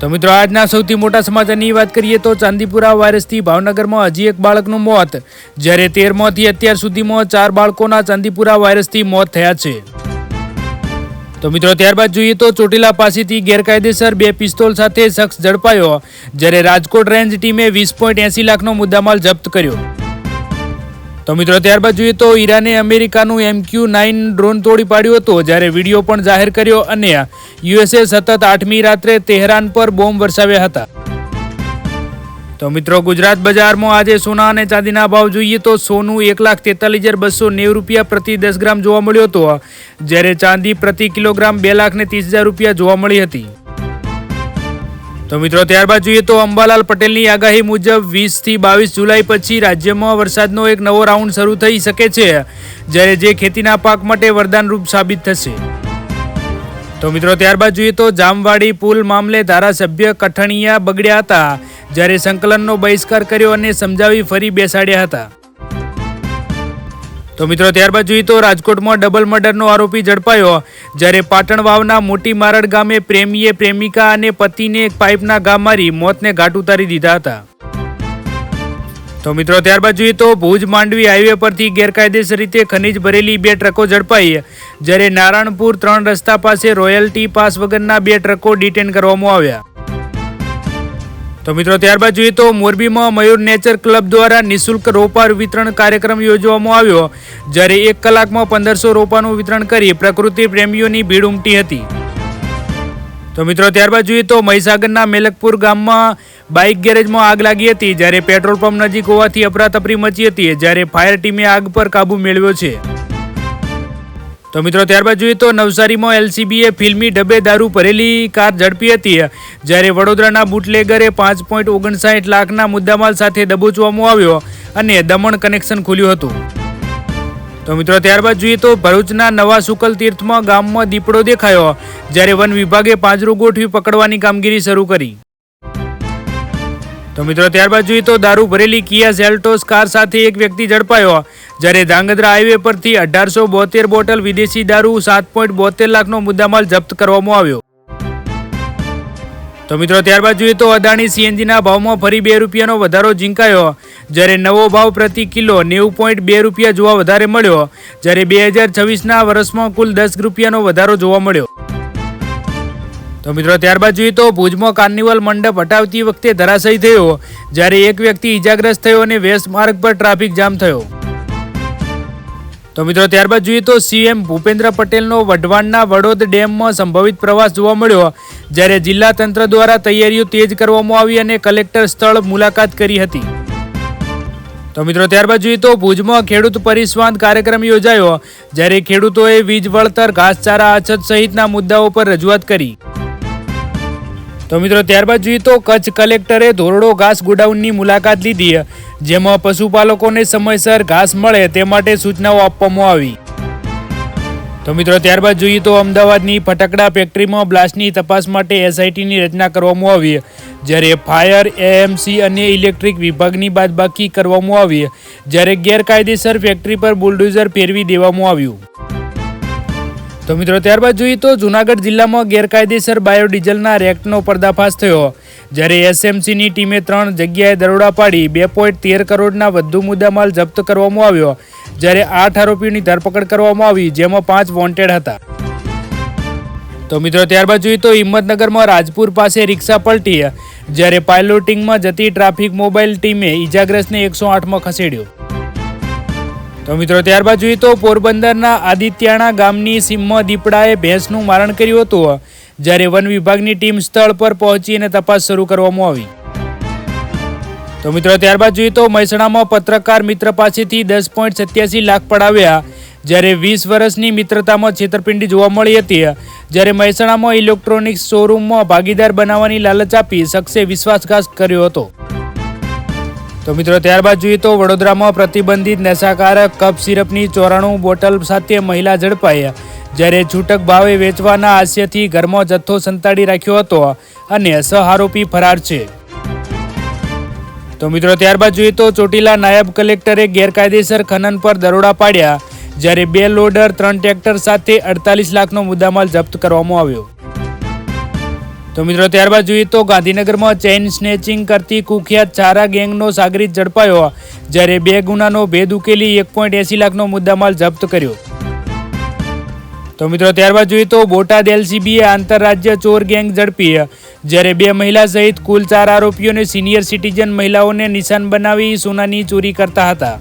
તો મિત્રો આજના સૌથી મોટા સમાચારની વાત કરીએ તો ચાંદીપુરા વાયરસથી ભાવનગરમાં હજી એક બાળકનું મોત, જ્યારે 13માંથી અત્યાર સુધીમાં 4 બાળકોના ચાંદીપુરા વાયરસથી મોત થયા છે. તો મિત્રો ત્યારબાદ જોઈએ તો ચોટીલા પાસેથી ગેરકાયદેસર 2 પિસ્તોલ સાથે શખ્સ ઝડપાયો, જ્યારે રાજકોટ રેન્જ ટીમે 20.80 લાખનો મુદ્દામાલ જપ્ત કર્યો. તો મિત્રો ત્યારબાદ જોઈએ તો ઈરાને અમેરિકાનું MQ-9 ડ્રોન તોડી પાડ્યું હતું, જ્યારે વિડીયો પણ જાહેર કર્યો અને યુએસએ સતત 8મી રાત્રે તેહરાન પર બોમ્બ વરસાવ્યા હતા. તો મિત્રો ગુજરાત બજારમાં આજે સોના અને ચાંદીના ભાવ જોઈએ તો સોનું 1,43,290 રૂપિયા પ્રતિ 10 ગ્રામ જોવા મળ્યો હતો, જ્યારે ચાંદી પ્રતિ કિલોગ્રામ 2,30,000 રૂપિયા જોવા મળી હતી. તો મિત્રો ત્યારબાદ જોઈએ તો અંબાલાલ પટેલની આગાહી મુજબ 20 થી 22 જુલાઈ પછી રાજ્યમાં વરસાદનો એક નવો રાઉન્ડ શરૂ થઈ શકે છે, જ્યારે જે ખેતીના પાક માટે વરદાનરૂપ સાબિત થશે. તો મિત્રો ત્યારબાદ જોઈએ તો જામવાડી પુલ મામલે ધારાસભ્ય કઠણિયા બગડ્યા હતા, જ્યારે સંકલનનો બહિષ્કાર કર્યો અને સમજાવી ફરી બેસાડ્યા હતા. તો મિત્રો ત્યારબાદ જોઈએ તો રાજકોટમાં ડબલ મર્ડરનો આરોપી ઝડપાયો, જ્યારે પાટણ વાવના મોટી મારડ ગામે પ્રેમીએ પ્રેમિકા અને પતિને એક પાઇપના ઘા મારી મોતને ઘાટ ઉતારી દીધા હતા. તો મિત્રો ત્યારબાદ જોઈએ તો ભુજ માંડવી હાઈવે પરથી ગેરકાયદેસર રીતે ખનીજ ભરેલી 2 ટ્રકો ઝડપાઈ, જ્યારે નારાયણપુર 3 રસ્તા પાસે રોયલ્ટી પાસ વગરના 2 ટ્રકો ડિટેન કરવામાં આવ્યા. તો મિત્રો ત્યારબાદ જોઈએ તો મોરબીમાં મયુર નેચર ક્લબ દ્વારા નિઃશુલ્ક રોપા વિતરણ કાર્યક્રમ યોજવામાં આવ્યો, જ્યારે 1 કલાકમાં 1500 રોપાનું વિતરણ કરી પ્રકૃતિ પ્રેમીઓની ભીડ ઉમટી હતી. તો મિત્રો ત્યારબાદ જોઈએ તો મહીસાગરના મેલકપુર ગામમાં બાઇક ગેરેજમાં આગ લાગી હતી, જ્યારે પેટ્રોલ પંપ નજીક હોવાથી અફરાતફરી મચી હતી, જ્યારે ફાયર ટીમે આગ પર કાબુ મેળવ્યો છે. તો મિત્રો ત્યારબાદ જોઈએ તો નવસારીમાં LCBએ ફિલ્મી ડબ્બે દારૂ ભરેલી કાર ઝડપી હતી, જ્યારે વડોદરાના બુટલેગરે 5.59 લાખના મુદ્દામાલ સાથે દબોચવામાં આવ્યો અને દમણ કનેક્શન ખુલ્યું હતું. તો મિત્રો ત્યારબાદ જોઈએ તો ભરૂચના નવા સુકલ તીર્થમાં ગામમાં દીપડો દેખાયો, જ્યારે વન વિભાગે પાંજરું ગોઠવી પકડવાની કામગીરી શરૂ કરી. તો મિત્રો ત્યારબાદ જોઈએ તો દારૂ ભરેલી કિયા સેલ્ટોસ કાર સાથે એક વ્યક્તિ ઝડપાયો, જ્યારે ધાંગધ્રા હાઈવે પરથી 1872 બોટલ વિદેશી દારૂ 7.72 લાખનો મુદ્દામાલ જપ્ત કરવામાં આવ્યો. તો મિત્રો ત્યારબાદ જોઈએ તો અદાણી CNGના ભાવમાં ફરી 2 રૂપિયાનો વધારો ઝીંકાયો, જ્યારે નવો ભાવ પ્રતિ કિલો 90.2 રૂપિયા જોવા વધારે મળ્યો, જ્યારે 2026ના વર્ષમાં કુલ 10 રૂપિયાનો વધારો જોવા મળ્યો. તો મિત્રો ત્યારબાદ જોઈએ તો ભુજમાં કાર્નિવલ મંડપ હટાવતી વખતે ધરાશયી થયો, જ્યારે એક વ્યક્તિ ઇજાગ્રસ્ત થયો અને વેસ્ટ માર્ગ પર ટ્રાફિક જામ થયો. તો મિત્રો ત્યારબાદ જોઈએ તો CM ભૂપેન્દ્ર પટેલનો વઢવાણના વડોદ ડેમમાં સંભવિત પ્રવાસ જોવા મળ્યો, જ્યારે જિલ્લા તંત્ર દ્વારા તૈયારીઓ તેજ કરવામાં આવી અને કલેક્ટર સ્થળ મુલાકાત કરી હતી. તો મિત્રો ત્યારબાદ જોઈએ તો ભુજમાં ખેડૂત પરિસંવાદ કાર્યક્રમ યોજાયો, જ્યારે ખેડૂતોએ વીજ વળતર, ઘાસચારા અછત સહિતના મુદ્દાઓ પર રજૂઆત કરી. તો મિત્રો ત્યારબાદ જોઈએ તો કચ્છ કલેક્ટરે ધોરડો ઘાસ ગોડાઉનની મુલાકાત લીધી, જેમાં પશુપાલકોને સમયસર ઘાસ મળે તે માટે સૂચનાઓ આપવામાં આવી. તો મિત્રો ત્યારબાદ જોઈએ તો અમદાવાદની ફટાકડા ફેક્ટરીમાં બ્લાસ્ટની તપાસ માટે SITની રચના કરવામાં આવી, જ્યારે ફાયર, AMC અને ઇલેક્ટ્રિક વિભાગની બાદબાકી કરવામાં આવી, જ્યારે ગેરકાયદેસર ફેક્ટરી પર બુલડોઝર ફેરવી દેવામાં આવ્યું. તો મિત્રો ત્યારબાદ જોઈએ તો જૂનાગઢ જિલ્લામાં ગેરકાયદેસર બાયોડીઝલના રેકેટનો પર્દાફાશ થયો, જ્યારે SMCની ટીમે 3 જગ્યાએ દરોડા પાડી 2.13 કરોડના વધુ મુદ્દામાલ જપ્ત કરવામાં આવ્યો, જ્યારે 8 આરોપીઓની ધરપકડ કરવામાં આવી, જેમાં 5 વોન્ટેડ હતા. તો મિત્રો ત્યારબાદ જોઈએ તો હિંમતનગરમાં રાજપુર પાસે રિક્ષા પલટી, જ્યારે પાયલોટિંગમાં જતી ટ્રાફિક મોબાઈલ ટીમે ઇજાગ્રસ્તને 108માં ખસેડ્યો. તો મિત્રો ત્યારબાદ જોઈએ તો પોરબંદરના આદિત્યાણા ગામની સીમમાં દીપડાએ ભેંસનું મારણ કર્યું હતું, જ્યારે વન વિભાગની ટીમ સ્થળ પર પહોંચી અને તપાસ શરૂ કરવામાં આવી. તો મિત્રો ત્યારબાદ જોઈએ તો મહેસાણામાં પત્રકાર મિત્ર પાસેથી 10.87 લાખ પડાવ્યા, જ્યારે 20 વર્ષની મિત્રતામાં છેતરપિંડી જોવા મળી હતી, જ્યારે મહેસાણામાં ઇલેક્ટ્રોનિક્સ શોરૂમમાં ભાગીદાર બનાવવાની લાલચ આપી શખ્સે વિશ્વાસઘાત કર્યો હતો. તો મિત્રો ત્યારબાદ જોઈએ તો વડોદરામાં પ્રતિબંધિત નશાકારક કફ સિરપની 94 બોટલ સાથે મહિલા ઝડપાઈ, જ્યારે છૂટક ભાવે વેચવાના હાસ્યથી ઘરમાં જથ્થો સંતાડી રાખ્યો હતો અને સહઆરોપી ફરાર છે. તો મિત્રો ત્યારબાદ જોઈએ તો ચોટીલા નાયબ કલેક્ટરે ગેરકાયદેસર ખનન પર દરોડા પાડ્યા, જ્યારે 2 લોડર 3 ટ્રેક્ટર સાથે 48 લાખનો મુદ્દામાલ જપ્ત કરવામાં આવ્યો. તો મિત્રો ત્યારબાદ જોઈએ તો ગાંધીનગરમાં ચેઇન સ્નેચિંગ કરતી કુખ્યાત ચારા ગેંગનો સાગરીત ઝડપાયો, જ્યારે 2 ગુનાનો ભેદ ઉકેલી 1.80 લાખનો મુદ્દામાલ જપ્ત કર્યો. તો મિત્રો ત્યારબાદ જોઈએ તો બોટાદ એલસીબીએ આંતરરાજ્ય ચોર ગેંગ ઝડપી, જ્યારે 2 મહિલા સહિત કુલ 4 આરોપીઓને સિનિયર સિટીઝન મહિલાઓને નિશાન બનાવી સોનાની ચોરી કરતા હતા.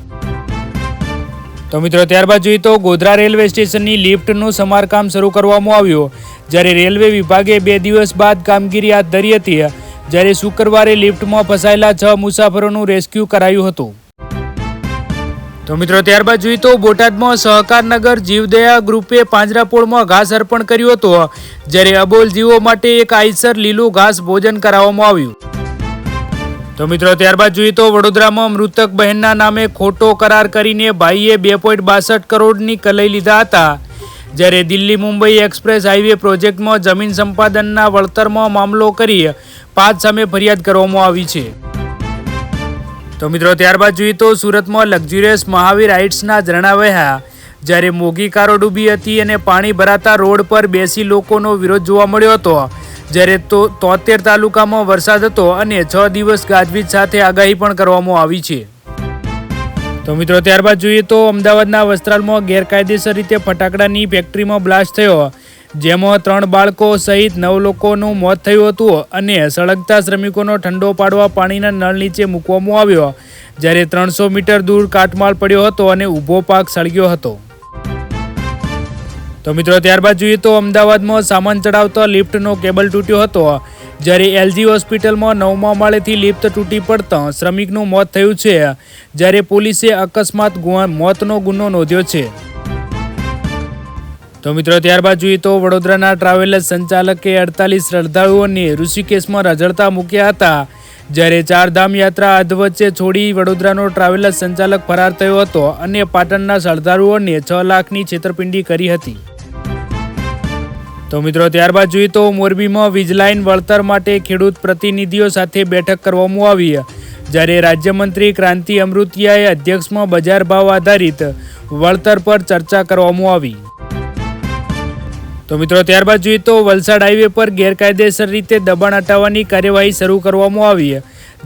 તો મિત્રો ત્યારબાદ જોઈએ તો ગોધરા રેલવે સ્ટેશનની લિફ્ટનું સમારકામ શરૂ કરવામાં આવ્યું, જ્યારે રેલવે વિભાગે 2 દિવસ બાદ કામગીરી હાથ ધરી હતી, જ્યારે શુક્રવારે લિફ્ટમાં ફસાયેલા 6 મુસાફરોનું રેસ્ક્યુ કરાયું હતું. તો મિત્રો ત્યારબાદ જોઈએ તો બોટાદમાં સહકારનગર જીવદયા ગ્રુપે પાંજરાપોળમાં ઘાસ અર્પણ કર્યું હતું, જ્યારે અબોલ જીવો માટે એક આઈસર લીલું ઘાસ ભોજન કરાવવામાં આવ્યું. તો મિત્રો ત્યારબાદ જોઈએ તો વડોદરામાં મૃતક બહેનના નામે ખોટો કરાર કરીને ભાઈએ 2.62 કરોડની લઈ લીધા હતા, જ્યારે દિલ્હી મુંબઈ એક્સપ્રેસ હાઈવે પ્રોજેક્ટમાં જમીન સંપાદનના વળતરમાં મામલો કરી 5 સામે ફરિયાદ કરવામાં આવી છે. તો મિત્રો ત્યારબાદ જોઈએ તો સુરતમાં લક્ઝુરિયસ મહાવીર હાઇટ્સના ઝરણા વહ્યા, જ્યારે મોંઘી કારો ડૂબી હતી અને પાણી ભરાતા રોડ પર બેસી લોકોનો વિરોધ જોવા મળ્યો હતો, જ્યારે 73 તાલુકામાં વરસાદ હતો અને 6 દિવસ ગાજવીજ સાથે આગાહી પણ કરવામાં આવી છે. તો મિત્રો ત્યારબાદ જોઈએ તો અમદાવાદના વસ્ત્રાલમાં ગેરકાયદેસર રીતે ફટાકડાની ફેક્ટરીમાં બ્લાસ્ટ થયો, જેમાં 3 બાળકો સહિત 9 લોકોનું મોત થયું હતું અને સળગતા શ્રમિકોનો ઠંડો પાડવા પાણીના નળ નીચે મૂકવામાં આવ્યો, જ્યારે 300 મીટર દૂર કાટમાળ પડ્યો હતો અને ઊભો પાક સળગ્યો હતો. તો મિત્રો ત્યારબાદ જોઈએ તો અમદાવાદમાં સામાન ચડાવતા લિફ્ટનો કેબલ તૂટ્યો હતો, જ્યારે એલજી હોસ્પિટલમાં 9મા માળેથી લિફ્ટ તૂટી પડતા શ્રમિકનું મોત થયું છે, જ્યારે પોલીસે અકસ્માત મોતનો ગુનો નોંધ્યો છે. તો મિત્રો ત્યારબાદ જોઈએ તો વડોદરાના ટ્રાવેલર્સ સંચાલકે 48 શ્રદ્ધાળુઓને ઋષિકેશમાં રઝળતા મૂક્યા હતા, જ્યારે 4 ધામ યાત્રા અધવચ્ચે છોડી વડોદરાનો ટ્રાવેલર્સ સંચાલક ફરાર થયો હતો અને પાટણના શ્રદ્ધાળુઓને 6 લાખની છેતરપિંડી કરી હતી. તો મિત્રો ત્યારબાદ જોઈએ તો મોરબીમાં વીજલાઇન વળતર માટે ખેડૂત પ્રતિનિધિઓ સાથે બેઠક કરવામાં આવી, જ્યારે રાજ્યમંત્રી ક્રાંતિ અમૃતિયાએ અધ્યક્ષમાં બજાર ભાવ આધારિત વળતર પર ચર્ચા કરવામાં આવી. તો મિત્રો ત્યારબાદ જોઈએ તો વલસાડ હાઈવે પર ગેરકાયદેસર રીતે દબાણ હટાવવાની કાર્યવાહી શરૂ કરવામાં આવી,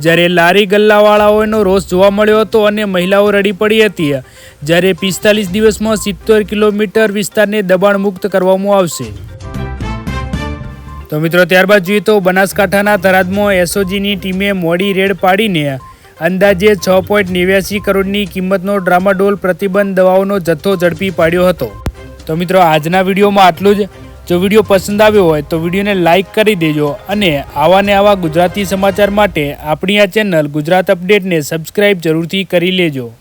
જ્યારે લારી ગલ્લાવાળાઓનો રોષ જોવા મળ્યો હતો અને મહિલાઓ રડી પડી હતી, જ્યારે 45 દિવસમાં 70 કિલોમીટર વિસ્તારને દબાણ મુક્ત કરવામાં આવશે. તો મિત્રો ત્યારબાદ જોઈએ તો બનાસકાંઠાના થરાદમાં એસઓજીની ટીમે મોડી રેડ પાડીને અંદાજે 6.89 કરોડની કિંમતનો ડ્રામાડોલ પ્રતિબંધ દવાઓનો જથ્થો ઝડપી પાડ્યો હતો. તો મિત્રો આજના વિડીયોમાં આટલું જ. જો વિડીયો પસંદ આવ્યો હોય તો વિડીયોને લાઇક કરી દેજો અને આવા ગુજરાતી સમાચાર માટે આપણી આ ચેનલ ગુજરાત અપડેટને સબસ્ક્રાઇબ જરૂરથી કરી લેજો.